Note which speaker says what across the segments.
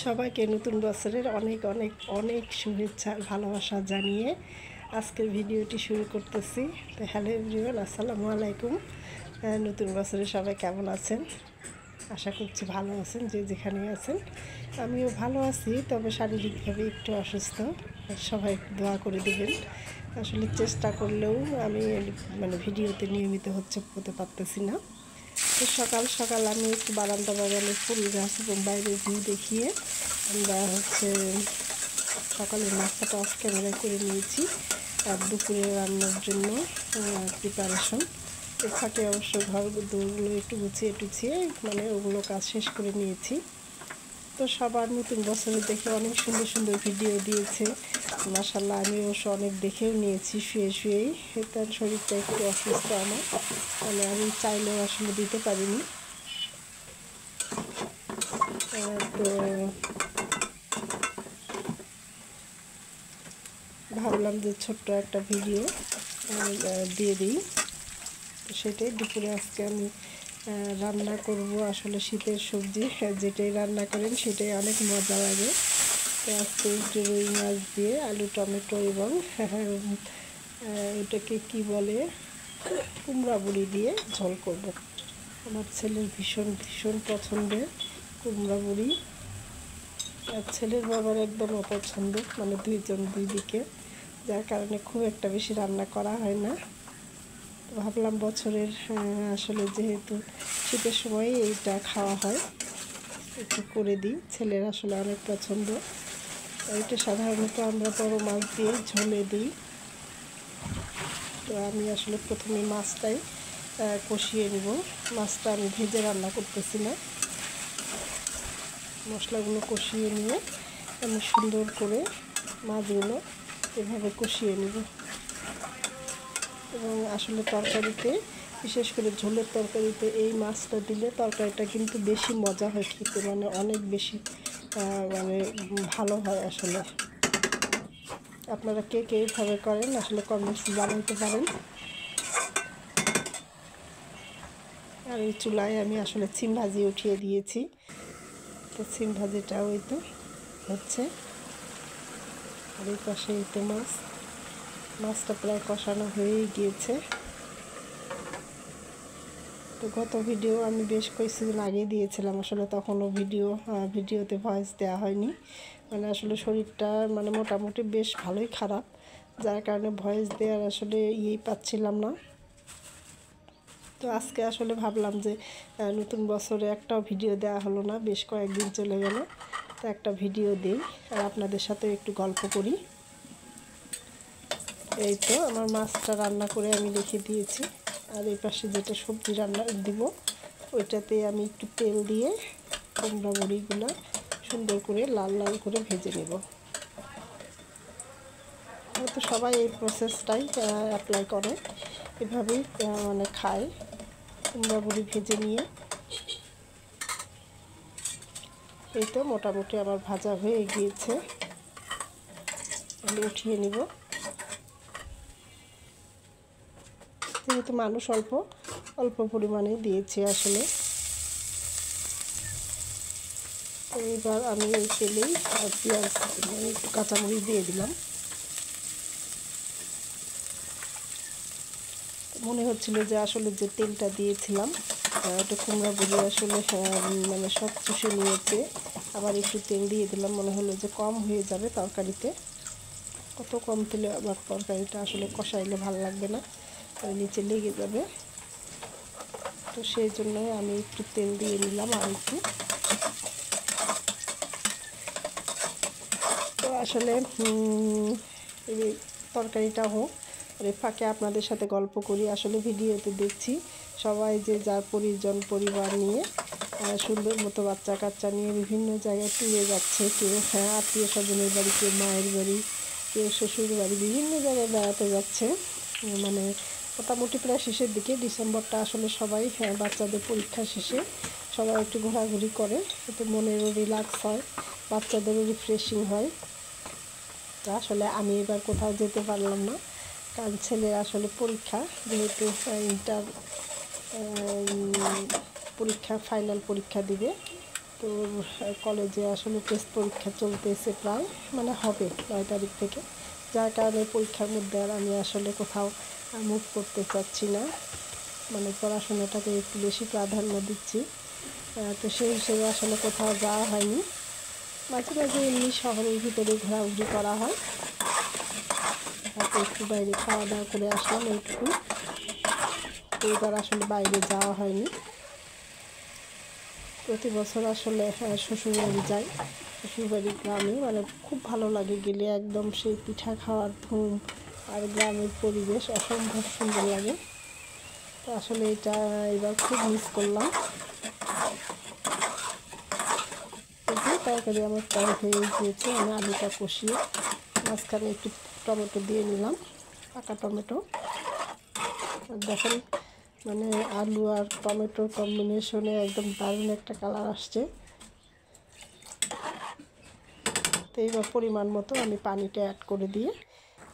Speaker 1: সবাইকে নতুন বছরের অনেক অনেক অনেক শুভেচ্ছা আর ভালোবাসা জানিয়ে আজকের ভিডিওটি শুরু করতেছি। তো হ্যালো এভরিওয়ান, আসসালামু আলাইকুম। নতুন বছরে সবাই কেমন আছেন? আশা করছি ভালো আছেন, যে যেখানে আছেন। আমিও ভালো আছি, তবে শারীরিকভাবে একটু অসুস্থ। সবাই দোয়া করে দেবেন। আসলে চেষ্টা করলেও আমি ভিডিওতে নিয়মিত হতে পারতেছি না। তো সকাল সকাল আমি একটু বারান্দা বাগানের ফুল গাছ এবং বাইরের ভিউ দেখিয়ে আমরা সকালের নাস্তাটা অফ ক্যামেরায় করে নিয়েছি। আর দুপুরে রান্নার জন্য প্রিপারেশন। এর ফাঁকে অবশ্য ঘর দৌড়গুলো একটু গুছিয়ে টুছিয়ে ওগুলো কাজ শেষ করে নিয়েছি। তো সবার নতুন বছরে দেখে অনেক সুন্দর সুন্দর ভিডিও দিয়েছে মাশাআল্লাহ। আমি অবশ্য অনেক দেখেও নিয়েছি শুয়েই। তার শরীরটা একটু অসুস্থ আমার, আমি চাইলেও আসলে দিতে পারিনি। তো ভাবলাম যে ছোট্ট একটা ভিডিও দিয়ে দিই। তো সেটাই দুপুরে আজকে আমি রান্না করব। আসলে শীতের সবজি যেটাই রান্না করেন সেটাই অনেক মজা লাগে। তো আজকে একটু রুই মাছ দিয়ে আলু টমেটো এবং এটাকে কি বলে, কুমড়া বড়ি দিয়ে ঝোল করব। আমার ছেলের ভীষণ ভীষণ পছন্দের কুমড়া বড়ি, আর ছেলের বাবার একদম অপছন্দ, দুইজন দুই দিকে, যার কারণে খুব একটা বেশি রান্না করা হয় না। তো ভাবলাম বছরের আসলে যেহেতু শীতের সময় এইটা খাওয়া হয়, একটু করে দিই। ছেলের আসলে অনেক পছন্দ। এটা সাধারণত আমরা বড় মাছ দিয়ে ঝোলে দিই। তো আমি আসলে প্রথমে মাছটাই কষিয়ে নেব। মাছটা আমি ভেজে রান্না করতেছি না, মশলাগুলো কষিয়ে নিয়ে আমি সুন্দর করে মাছগুলো এভাবে কষিয়ে নেব। এবং আসলে তরকারিতে, বিশেষ করে ঝোলের তরকারিতে এই মাছটা দিলে তরকারিটা কিন্তু বেশি মজা হয় খেতে, অনেক বেশি ভালো হয় আসলে। আপনারা কে কে এইভাবে করেন আসলে কমেন্টসে জানাতে পারেন। আর এই চুলায় আমি আসলে সিম ভাজি উঠিয়ে দিয়েছি। তো সিম ভাজিটা ওই তো হচ্ছে, আর এই পাশে এই তো মাছটা প্রায় কষানো হয়েই গিয়েছে। তো গত ভিডিও আমি বেশ কয়েকদিন আগে দিয়েছিলাম, আসলে তখনও ভিডিওতে ভয়েস দেওয়া হয়নি। আসলে শরীরটা মোটামুটি বেশ ভালোই খারাপ, যার কারণে ভয়েস দেওয়ার আসলে পাচ্ছিলাম না। তো আজকে আসলে ভাবলাম যে নতুন বছরে একটাও ভিডিও দেওয়া হলো না, বেশ কয়েকদিন চলে গেল। তো একটা ভিডিও দিই আর আপনাদের সাথে একটু গল্প করি। এই তো আমার মাছটা রান্না করে আমি রেখে দিয়েছি। আর এই পাশে যেটা সবজি রান্না দিব, ওইটাতে আমি একটু তেল দিয়ে কুমড়া বড়িগুলো সুন্দর করে লাল লাল করে ভেজে নেব। হয়তো সবাই এই প্রসেসটাই অ্যাপ্লাই করে, এভাবেই খায়। কুমড়া বড়ি ভেজে নিয়ে এই তো মোটামুটি আমার ভাজা হয়ে গিয়েছে, আমি উঠিয়ে নিব। যেহেতু মানুষ অল্প পরিমাণে দিয়েছি আসলে। তো এইবার আমি এই তেলেই পেঁয়াজ একটু কাঁচামরিচ দিয়ে দিলাম। মনে হচ্ছিল যে আসলে যে তেলটা দিয়েছিলাম ওটা কুমড়া বড়ি আসলে সব চুষে নিয়েছে। আবার একটু তেল দিয়ে দিলাম, মনে হলো যে কম হয়ে যাবে তরকারিতে। কত কম তেলে আবার তরকারিটা আসলে কষাইলে ভালো লাগবে না, নিচে লেগে যাবে। তো সেই জন্যই আমি একটু তেল দিয়ে নিলাম আর একটু। তো আসলে এই তরকারিটা হোক, আর ফাঁকে আপনাদের সাথে গল্প করি। আসলে ভিডিওতে দেখছি সবাই যে যার পরিবার নিয়ে সুন্দর মতো বাচ্চা কাচ্চা নিয়ে বিভিন্ন জায়গায় ট্যুরে যাচ্ছে। কেউ আত্মীয় স্বজনের বাড়ি, কেউ মায়ের বাড়ি, কেউ শ্বশুর বাড়ি, বিভিন্ন জায়গায় বেড়াতে যাচ্ছে। মোটামুটি প্রায় শেষের দিকে, ডিসেম্বরটা আসলে সবাই বাচ্চাদের পরীক্ষা শেষে সবাই একটু ঘোরাঘুরি করে, এতে মনেরও রিল্যাক্স হয়, বাচ্চাদেরও রিফ্রেশিং হয়। তো আসলে আমি এবার কোথাও যেতে পারলাম না, কারণ ছেলের আসলে পরীক্ষা, যেহেতু ইন্টার পরীক্ষা, ফাইনাল পরীক্ষা দিবে। তো কলেজে আসলে টেস্ট পরীক্ষা চলতেছে প্রায়, মানে হবে 9 তারিখ থেকে, যার কারণে পরীক্ষার মধ্যে আর আমি আসলে কোথাও মুভ করতে চাচ্ছি না, মানে পড়াশোনাটাকে একটু বেশি প্রাধান্য দিচ্ছি। তো সেই হিসেবে আসলে কোথাও যাওয়া হয়নি। মাঝে মাঝে এমনি শহরের ভিতরে ঘোরাঘুরি করা হয়, তারপর একটু বাইরে খাওয়া দাওয়া করে আসলাম এইটুকু। এইবার আসলে বাইরে যাওয়া হয়নি। প্রতি বছর আসলে শ্বশুরবাড়ি যাই, শ্বশুরবাড়ির গ্রামে মানে খুব ভালো লাগে গেলে, একদম সেই পিঠা খাওয়ার ধুম আর গ্রামের পরিবেশ অসম্ভব সুন্দর লাগে। তো আসলে এটা এবার খুব মিস করলাম। তরকারি আমার প্রায় হয়ে গিয়েছে, আমি আলুটা কষিয়ে মাঝখানে একটু টমেটো দিয়ে নিলাম, পাকা টমেটো। দেখেন মানে আলু আর টমেটোর কম্বিনেশনে একদম দারুণ একটা কালার আসছে। তো এইবার পরিমাণ মতো আমি পানিটা অ্যাড করে দিয়ে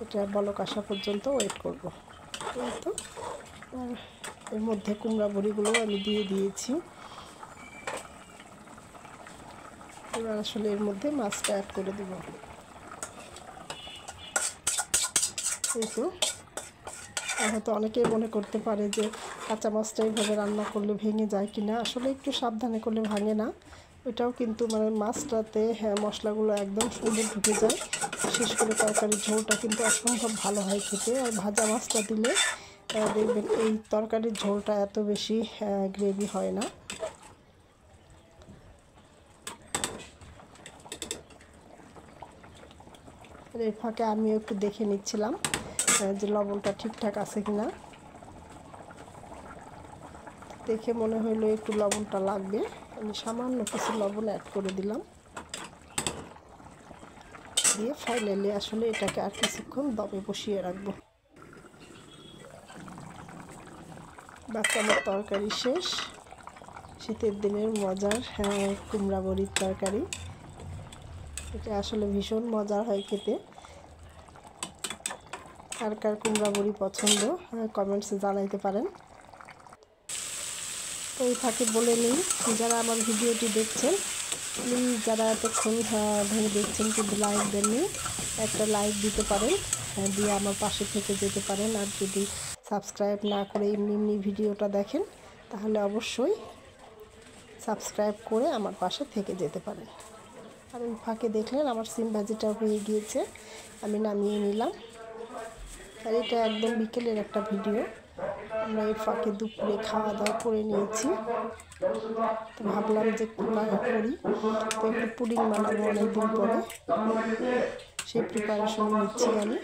Speaker 1: এটা বলক আসা পর্যন্ত ওয়েট করব। তো এর মধ্যে কুমড়া বড়িগুলো আমি দিয়ে দিয়েছি। এবার আসলে এর মধ্যে মাছটা অ্যাড করে দেব। এই তো হয়তো অনেকেই মনে করতে পারে যে কাঁচা মাছটা এইভাবে রান্না করলে ভেঙে যায় কিনা, আসলে একটু সাবধানে করলে ভাঙে না। ওইটাও কিন্তু মানে মাছটাতে মশলাগুলো একদম সুন্দর ঢুকে যায়, বিশেষ করে তরকারির ঝোলটা কিন্তু অসম্ভব ভালো হয় খেতে। আর ভাজা মাছটা দিলে দেখবেন এই তরকারির ঝোলটা এত বেশি গ্রেভি হয় না। এর ফাঁকে আমিও একটু দেখে নিচ্ছিলাম যে লবণটা ঠিকঠাক আছে কিনা। দেখে মনে হইলো একটু লবণটা লাগবে, আমি সামান্য কিছু লবণ অ্যাড করে দিলাম। দিয়ে ফাইনালি আসলে এটাকে আর কিছুক্ষণ দমে বসিয়ে রাখবো। বাস আমার তরকারি শেষ। শীতের দিনের মজার কুমড়া বড়ির তরকারি, এটা আসলে ভীষণ মজার হয় খেতে। কার কার কুমড়া বড়ি পছন্দ কমেন্টসে জানাইতে পারেন। তো এই ফাঁকে বলে নিই, যারা আমার ভিডিওটি দেখছেন প্লিজ, যারা এতক্ষণ ধরে দেখছেন কিন্তু লাইক দেননি, একটা লাইক দিতে পারেন, দিয়ে আমার পাশে থেকে যেতে পারেন। আর যদি সাবস্ক্রাইব না করে এমনি এমনি ভিডিওটা দেখেন তাহলে অবশ্যই সাবস্ক্রাইব করে আমার পাশে থেকে যেতে পারেন। আর ওই ফাঁকে দেখলেন আমার সিম ভাজিটা হয়ে গিয়েছে, আমি নামিয়ে নিলাম। আর এটা একদম বিকেলের একটা ভিডিও, আমরা এর ফাঁকে দুপুরে খাওয়া দাওয়া করে নিয়েছি। তো ভাবলাম যে করি, তো একটু পুডিং বানাবো অনেকদিন পরে, সেই প্রিপারেশন নিচ্ছি আমি।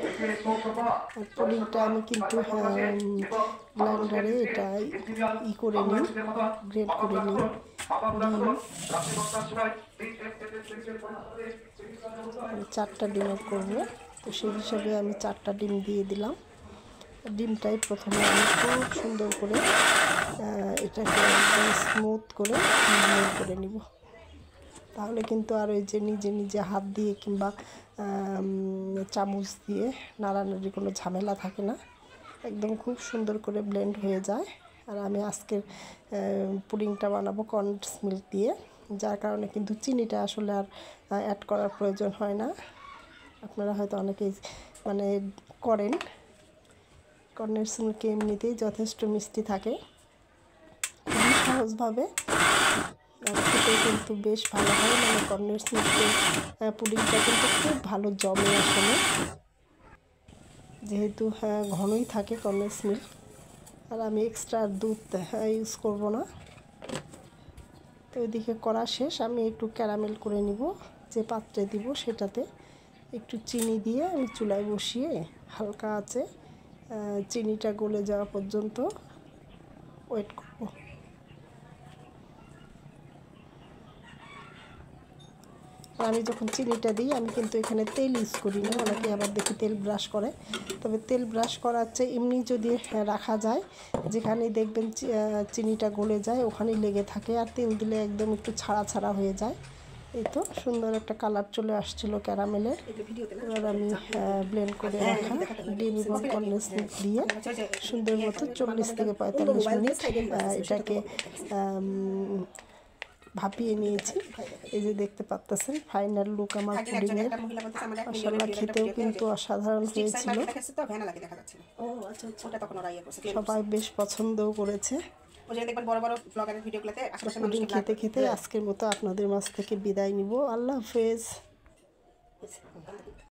Speaker 1: আর পুডিংটা আমি কিন্তু ব্লেন্ডারে এটা করে নিই, গ্রেড করে নিই। ডিম 4টা ডিমের করবো, তো সেই হিসাবে আমি 4টা ডিম দিয়ে দিলাম। ডিমটাই প্রথমে আমি খুব সুন্দর করে এটাকে স্মুথ করে করে নিব, তাহলে কিন্তু আর ওই যে নিজে নিজে হাত দিয়ে কিংবা চামচ দিয়ে নাড়ানাড়ি কোনো ঝামেলা থাকে না, একদম খুব সুন্দর করে ব্লেন্ড হয়ে যায়। আর আমি আজকের পুডিংটা বানাবো কনডেন্স মিল্ক দিয়ে, যার কারণে কিন্তু চিনিটা আসলে আর অ্যাড করার প্রয়োজন হয় না। আপনারা হয়তো অনেকেই মানে করেন, কনডেন্স মিল্ক এমনিতেই যথেষ্ট মিষ্টি থাকে, খুবই সহজভাবে খেতে কিন্তু বেশ ভালো হয়। মানে কনডেন্স মিল্কের পুডিংটা কিন্তু খুব ভালো জমে আসলে, যেহেতু ঘনই থাকে কনডেন্স মিল্ক। আর আমি এক্সট্রা দুধ ইউজ করব না। তো এদিকে করা শেষ, আমি একটু ক্যারামেল করে নিব, যে পাত্রে দিব সেটাতে একটু চিনি দিয়ে আমি চুলায় বসিয়ে হালকা আছে চিনিটা গলে যাওয়া পর্যন্ত ওয়েট করব। আমি যখন চিনিটা দিই আমি কিন্তু এখানে তেল ইউজ করি না, অনেকে আবার দেখি তেল ব্রাশ করে, তবে তেল ব্রাশ করার চেয়ে এমনি যদি রাখা যায়, যেখানেই দেখবেন চিনিটা গলে যায় ওখানেই লেগে থাকে, আর তেল দিলে একদম একটু ছাড়া ছাড়া হয়ে যায়। এই তো সুন্দর একটা কালার চলে আসছিলো ক্যারামেলের। এবার আমি ব্লেন্ড করে রাখা ডিম এবং কনডেন্স মিল্ক দিয়ে সুন্দর মতো 40 থেকে 45 মিনিট এটাকে ভাপিয়ে নিয়েছি। এই যে দেখতে পাচ্ছেন ফাইনাল লুক আমার পুডিংয়ের। মাশাআল্লাহ খেতেও কিন্তু অসাধারণ হয়েছিল।
Speaker 2: ও আচ্ছা আচ্ছা। ওটা তখন ওরা ইয়ে করছে।
Speaker 1: সবাই বেশ পছন্দও করেছে।
Speaker 2: ওই যে দেখবেন বড় বড় ব্লগারের ভিডিওগুলোতে আশেপাশের
Speaker 1: পুডিং
Speaker 2: মানুষকে
Speaker 1: খেতে খেতে আজকের মতো আপনাদের মাঝ থেকে বিদায় নিব। আল্লাহ হাফেজ।